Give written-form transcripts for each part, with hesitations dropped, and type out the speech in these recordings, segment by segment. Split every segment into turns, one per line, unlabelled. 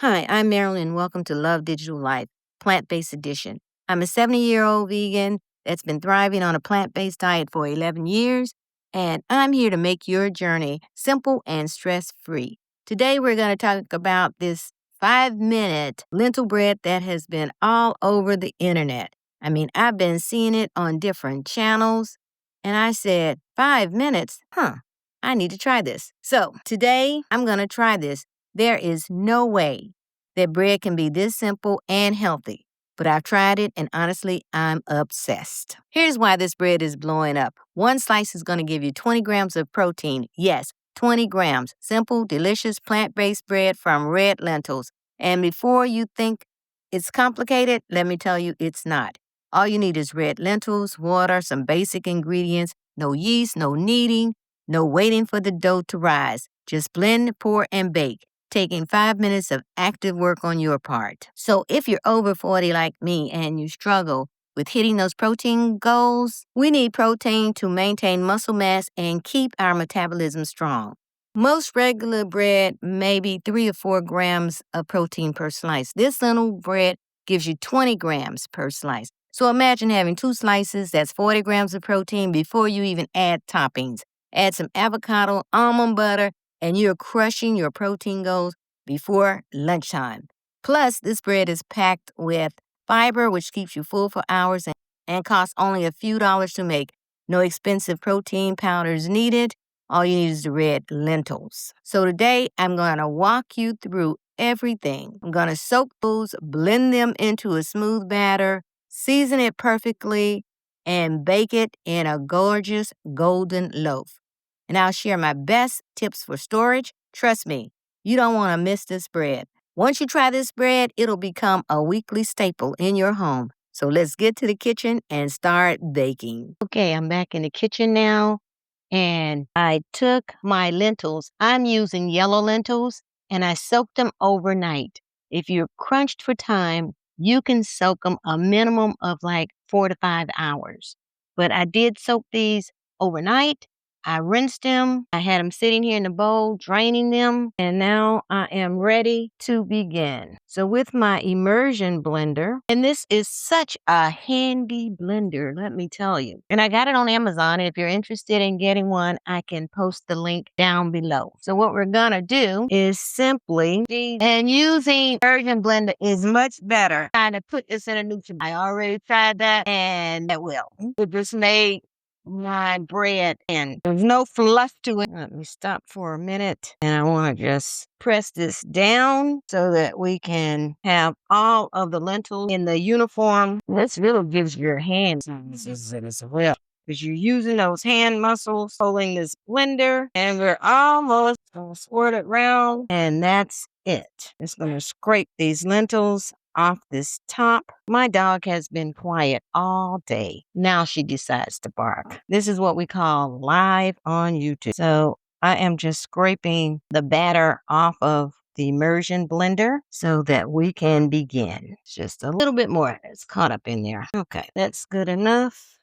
Hi, I'm Marilyn. Welcome to Love Digital Life, Plant-Based Edition. I'm a 70-year-old vegan that's been thriving on a plant-based diet for 11 years, and I'm here to make your journey simple and stress-free. Today, we're going to talk about this 5-minute lentil bread that has been all over the internet. I mean, I've been seeing it on different channels, and I said, 5 minutes? I need to try this. So today, I'm going to try this. There is no way that bread can be this simple and healthy, but I've tried it and honestly, I'm obsessed. Here's why this bread is blowing up. One slice is going to give you 20 grams of protein. Yes, 20 grams. Simple, delicious, plant-based bread from red lentils. And before you think it's complicated, let me tell you it's not. All you need is red lentils, water, some basic ingredients, no yeast, no kneading, no waiting for the dough to rise. Just blend, pour, and bake, taking 5 minutes of active work on your part. So if you're over 40 like me and you struggle with hitting those protein goals, we need protein to maintain muscle mass and keep our metabolism strong. Most regular bread, maybe 3 or 4 grams of protein per slice. This lentil bread gives you 20 grams per slice. So imagine having 2 slices, that's 40 grams of protein before you even add toppings. Add some avocado, almond butter, and you're crushing your protein goals before lunchtime. Plus, this bread is packed with fiber, which keeps you full for hours and costs only a few dollars to make. No expensive protein powders needed. All you need is the red lentils. So today, I'm going to walk you through everything. I'm going to soak those, blend them into a smooth batter, season it perfectly, and bake it in a gorgeous golden loaf. And I'll share my best tips for storage. Trust me, you don't want to miss this bread. Once you try this bread, it'll become a weekly staple in your home. So let's get to the kitchen and start baking. Okay, I'm back in the kitchen now, and I took my lentils. I'm using yellow lentils, and I soaked them overnight. If you're crunched for time, you can soak them a minimum of like 4 to 5 hours. But I did soak these overnight. I rinsed them. I had them sitting here in the bowl, draining them. And now I am ready to begin. So with my immersion blender, and this is such a handy blender, let me tell you. And I got it on Amazon. And if you're interested in getting one, I can post the link down below. So what we're going to do is simply, and using immersion blender is much better. Trying to put this in a neutral. I already tried that and it will. It just made my bread and there's no fluff to it. Let me stop for a minute and I want to just press this down so that we can have all of the lentils in the uniform. This really gives your hands as well because you're using those hand muscles holding this blender, and we're almost going to swirl it around, and that's it. Just going to scrape these lentils off this top. My dog has been quiet all day. Now she decides to bark. This is what we call live on YouTube. So I am just scraping the batter off of the immersion blender so that we can begin. Just a little bit more. It's caught up in there. Okay, that's good enough.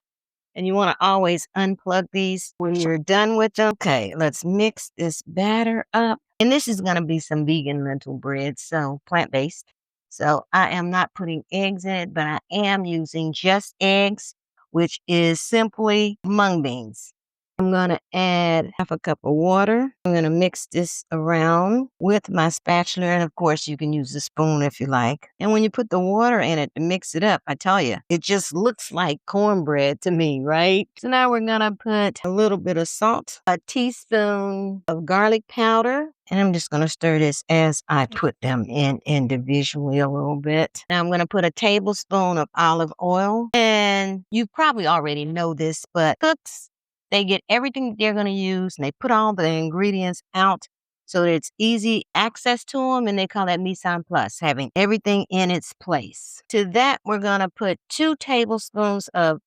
And you want to always unplug these when you're done with them. Okay, let's mix this batter up. And this is going to be some vegan lentil bread, so plant-based. So I am not putting eggs in it, but I am using just eggs, which is simply mung beans. I'm going to add half a cup of water. I'm going to mix this around with my spatula. And of course, you can use a spoon if you like. And when you put the water in it to mix it up, I tell you, it just looks like cornbread to me, right? So now we're going to put a little bit of salt, a teaspoon of garlic powder. And I'm just going to stir this as I put them in individually a little bit. Now I'm going to put a tablespoon of olive oil. And you probably already know this, but cooks, they get everything that they're going to use and they put all the ingredients out so that it's easy access to them. And they call that mise en place, having everything in its place. To that, we're going to put 2 tablespoons of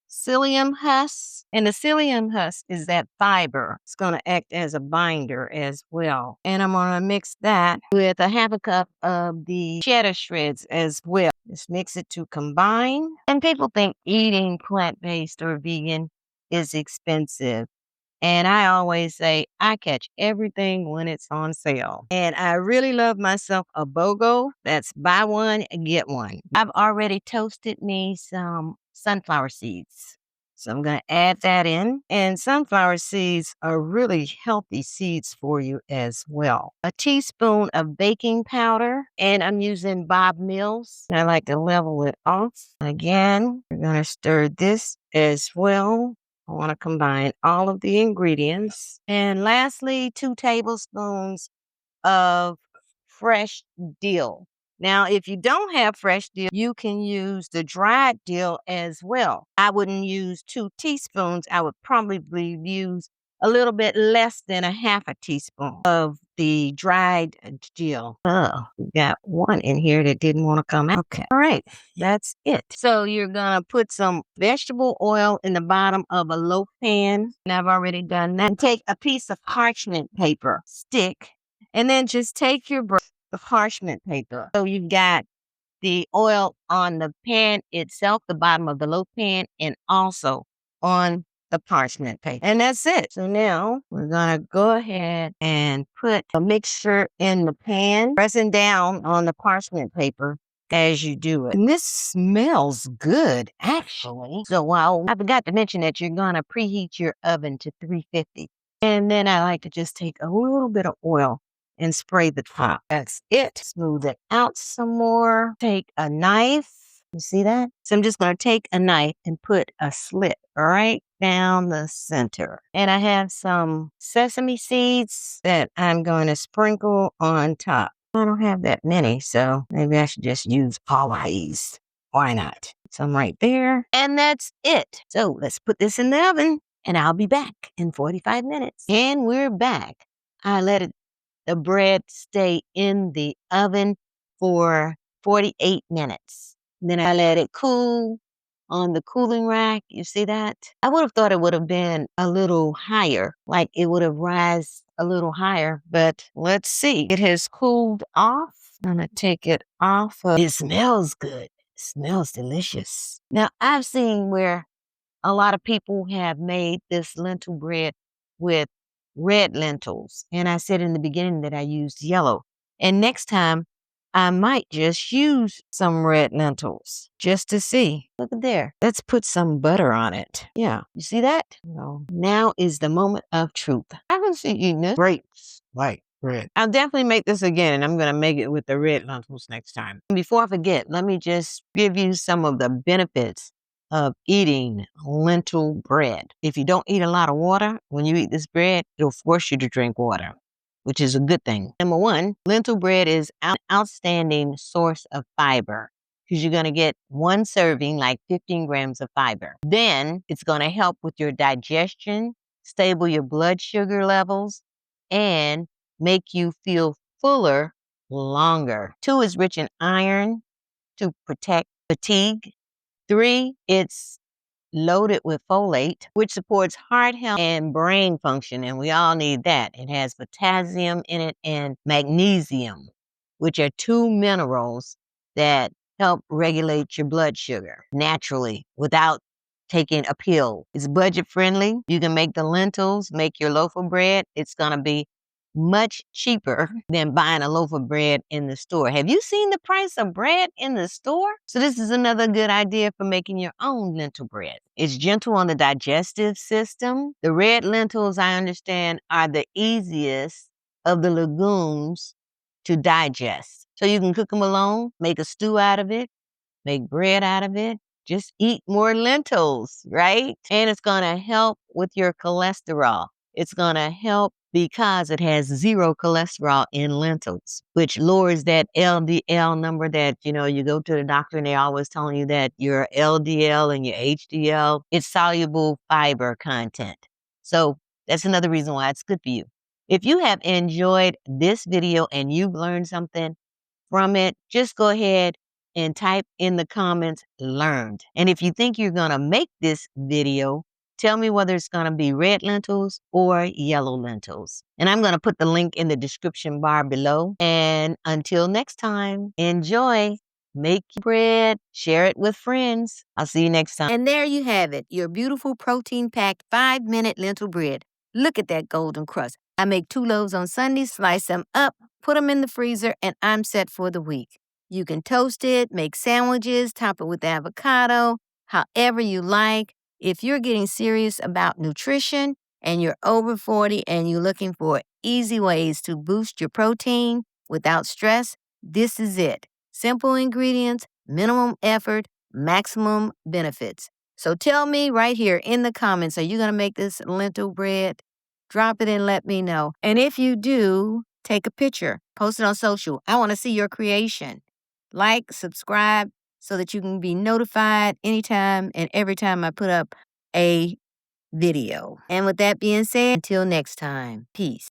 psyllium husk. And the psyllium husk is that fiber. It's going to act as a binder as well. And I'm going to mix that with a half a cup of the cheddar shreds as well. Just mix it to combine. And people think eating plant-based or vegan is expensive. And I always say, I catch everything when it's on sale. And I really love myself a BOGO. That's buy one, get one. I've already toasted me some sunflower seeds. So I'm going to add that in. And sunflower seeds are really healthy seeds for you as well. A teaspoon of baking powder, and I'm using Bob Mills. I like to level it off. Again, we're going to stir this as well. I want to combine all of the ingredients. And lastly, 2 tablespoons of fresh dill. Now, if you don't have fresh dill, you can use the dried dill as well. I wouldn't use 2 teaspoons. I would probably use a little bit less than a half a teaspoon of the dried dill. Oh, we got one in here that didn't want to come out. Okay. All right. That's it. So you're going to put some vegetable oil in the bottom of a loaf pan. And I've already done that. And take a piece of parchment paper, stick, and then just take your the parchment paper. So you've got the oil on the pan itself, the bottom of the loaf pan, and also on the parchment paper. And that's it. So now we're going to go ahead and put a mixture in the pan, pressing down on the parchment paper as you do it. And this smells good, actually. So I forgot to mention that you're going to preheat your oven to 350. And then I like to just take a little bit of oil and spray the top. That's it. Smooth it out some more. Take a knife. You see that? So I'm just going to take a knife and put a slit right down the center. And I have some sesame seeds that I'm going to sprinkle on top. I don't have that many, so maybe I should just use all of these. Why not? Some right there. And that's it. So let's put this in the oven and I'll be back in 45 minutes. And we're back. I let the bread stay in the oven for 48 minutes. Then I let it cool on the cooling rack. You see that? I would have thought it would have been a little higher, like it would have risen a little higher, but let's see. It has cooled off. I'm going to take it off. It smells good. It smells delicious. Now, I've seen where a lot of people have made this lentil bread with red lentils. And I said in the beginning that I used yellow. And next time, I might just use some red lentils just to see. Look at there. Let's put some butter on it. Yeah. You see that? No. Now is the moment of truth. I haven't seen eating this. Great white bread. I'll definitely make this again, and I'm going to make it with the red lentils next time. Before I forget, let me just give you some of the benefits of eating lentil bread. If you don't eat a lot of water, when you eat this bread, it'll force you to drink water, which is a good thing. Number one, lentil bread is an outstanding source of fiber because you're going to get one serving, like 15 grams of fiber. Then it's going to help with your digestion, stable your blood sugar levels, and make you feel fuller longer. 2, is rich in iron to protect fatigue. 3, it's loaded with folate, which supports heart health and brain function, and we all need that. It has potassium in it and magnesium, which are 2 minerals that help regulate your blood sugar naturally without taking a pill. It's budget friendly. You can make the lentils, make your loaf of bread. It's going to be much cheaper than buying a loaf of bread in the store. Have you seen the price of bread in the store? So this is another good idea for making your own lentil bread. It's gentle on the digestive system. The red lentils, I understand, are the easiest of the legumes to digest. So you can cook them alone, make a stew out of it, make bread out of it. Just eat more lentils, right? And it's going to help with your cholesterol. It's going to help because it has 0 cholesterol in lentils, which lowers that LDL number that, you go to the doctor and they're always telling you that your LDL and your HDL, it's soluble fiber content. So that's another reason why it's good for you. If you have enjoyed this video and you've learned something from it, just go ahead and type in the comments, learned. And if you think you're going to make this video, tell me whether it's going to be red lentils or yellow lentils. And I'm going to put the link in the description bar below. And until next time, enjoy. Make your bread. Share it with friends. I'll see you next time. And there you have it, your beautiful protein-packed 5-minute lentil bread. Look at that golden crust. I make 2 loaves on Sunday, slice them up, put them in the freezer, and I'm set for the week. You can toast it, make sandwiches, top it with avocado, however you like. If you're getting serious about nutrition and you're over 40 and you're looking for easy ways to boost your protein without stress, this is it. Simple ingredients, minimum effort, maximum benefits. So tell me right here in the comments, are you going to make this lentil bread? Drop it and let me know. And if you do, take a picture, post it on social. I want to see your creation. Like, subscribe so that you can be notified anytime and every time I put up a video. And with that being said, until next time, peace.